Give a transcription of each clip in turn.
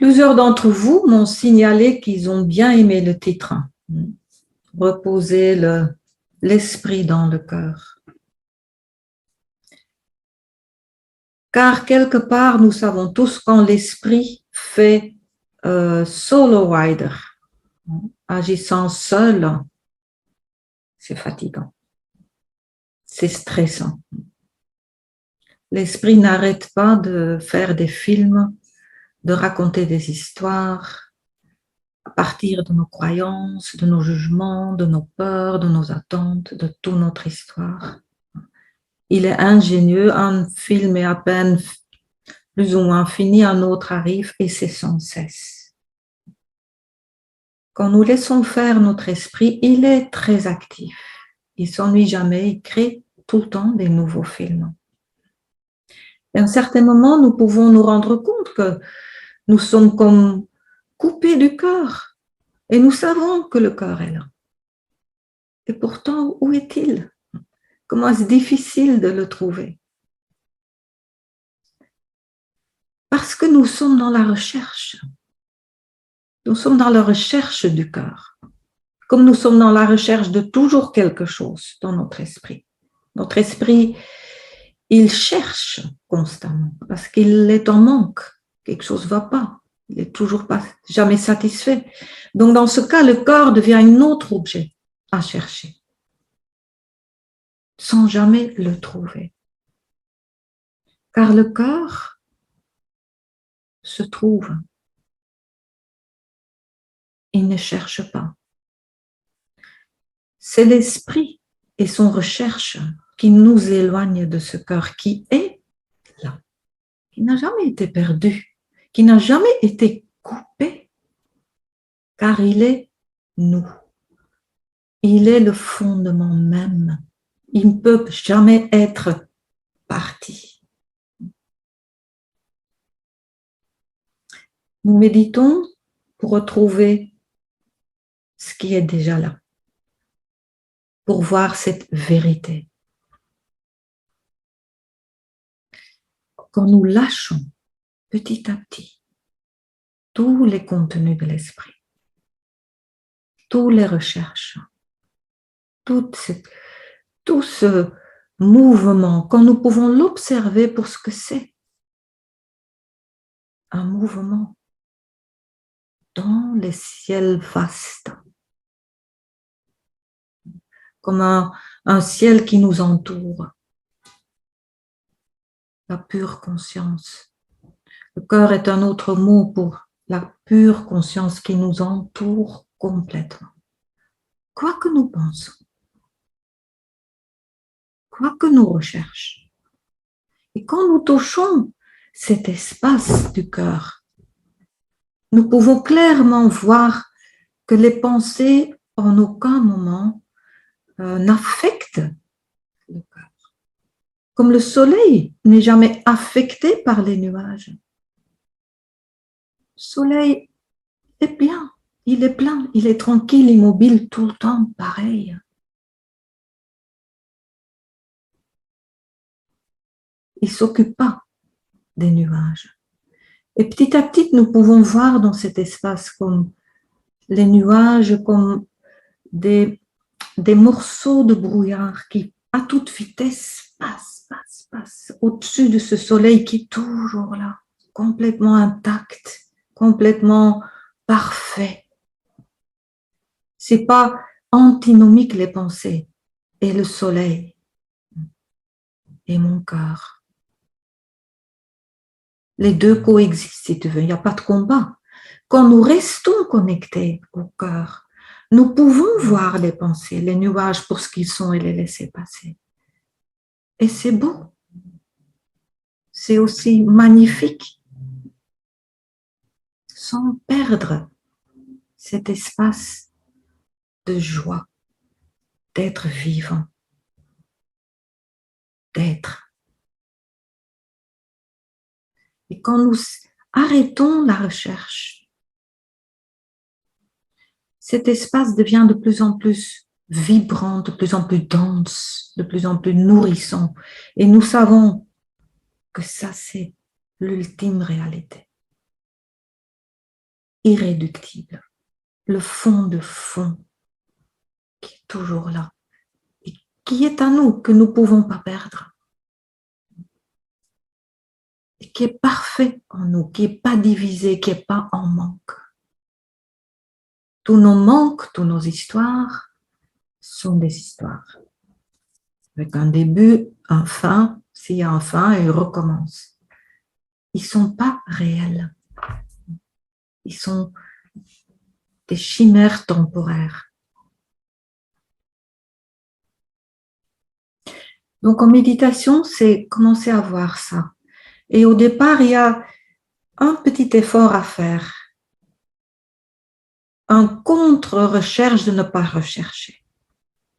Plusieurs d'entre vous m'ont signalé qu'ils ont bien aimé le titre. Reposer l'esprit dans le cœur. Car quelque part, nous savons tous quand l'esprit fait solo rider, agissant seul, c'est fatigant, c'est stressant. L'esprit n'arrête pas de faire des films, de raconter des histoires, à partir de nos croyances, de nos jugements, de nos peurs, de nos attentes, de toute notre histoire. Il est ingénieux, un film est à peine plus ou moins fini, un autre arrive et c'est sans cesse. Quand nous laissons faire notre esprit, il est très actif. Il ne s'ennuie jamais, il crée tout le temps des nouveaux films. Et à un certain moment, nous pouvons nous rendre compte que nous sommes comme coupés du cœur et nous savons que le cœur est là. Et pourtant, où est-il? Comment est-ce difficile de le trouver? Parce que nous sommes dans la recherche. Nous sommes dans la recherche du cœur. Comme nous sommes dans la recherche de toujours quelque chose dans notre esprit. Notre esprit, il cherche constamment parce qu'il est en manque. Quelque chose ne va pas. Il n'est toujours pas jamais satisfait. Donc, dans ce cas, le cœur devient un autre objet à chercher sans jamais le trouver. Car le cœur se trouve. Il ne cherche pas. C'est l'esprit et son recherche qui nous éloigne de ce cœur qui est là, qui n'a jamais été perdu, qui n'a jamais été coupé, car il est nous. Il est le fondement même. Il ne peut jamais être parti. Nous méditons pour retrouver ce qui est déjà là, pour voir cette vérité. Quand nous lâchons petit à petit tous les contenus de l'esprit, toutes les recherches, tout ce mouvement, quand nous pouvons l'observer pour ce que c'est, un mouvement dans les ciels vastes, comme un ciel qui nous entoure, la pure conscience. Le cœur est un autre mot pour la pure conscience qui nous entoure complètement. Quoi que nous pensons, quoi que nous recherchons. Et quand nous touchons cet espace du cœur, nous pouvons clairement voir que les pensées en aucun moment n'affectent le cœur. Comme le soleil n'est jamais affecté par les nuages. Le soleil est bien, il est plein, il est tranquille, immobile tout le temps, pareil. Il ne s'occupe pas des nuages. Et petit à petit, nous pouvons voir dans cet espace comme les nuages, comme des morceaux de brouillard qui, à toute vitesse, passent au-dessus de ce soleil qui est toujours là, complètement intact, complètement parfait. C'est pas antinomique les pensées et le soleil et mon cœur. Les deux coexistent, si tu veux, il n'y a pas de combat. Quand nous restons connectés au cœur, nous pouvons voir les pensées, les nuages pour ce qu'ils sont et les laisser passer. Et c'est beau. C'est aussi magnifique. Sans perdre cet espace de joie, d'être vivant, d'être. Et quand nous arrêtons la recherche, cet espace devient de plus en plus vibrant, de plus en plus dense, de plus en plus nourrissant. Et nous savons que ça, c'est l'ultime réalité. irréductible, le fond de fond qui est toujours là et qui est à nous, que nous ne pouvons pas perdre et qui est parfait en nous, qui n'est pas divisé, qui n'est pas en manque. Tous nos manques, toutes nos histoires sont des histoires. Avec un début, un fin, s'il y a un fin, et il recommence. Ils ne sont pas réels. Ils sont des chimères temporaires. Donc en méditation, c'est commencer à voir ça. Et au départ, il y a un petit effort à faire. Un contre-recherche de ne pas rechercher.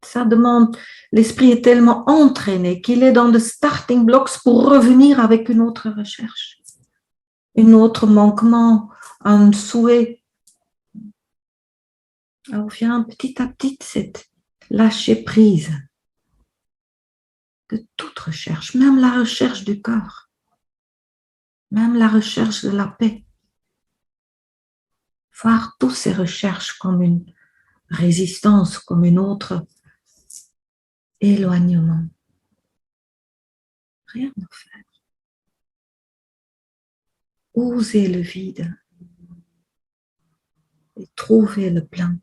Ça demande, l'esprit est tellement entraîné qu'il est dans le starting blocks pour revenir avec une autre recherche, un autre manquement, un souhait. Alors vient petit à petit cette lâcher prise de toute recherche, même la recherche du cœur, même la recherche de la paix. Voir toutes ces recherches comme une résistance, comme une autre éloignement. Rien à faire. Oser le vide et trouver le plein.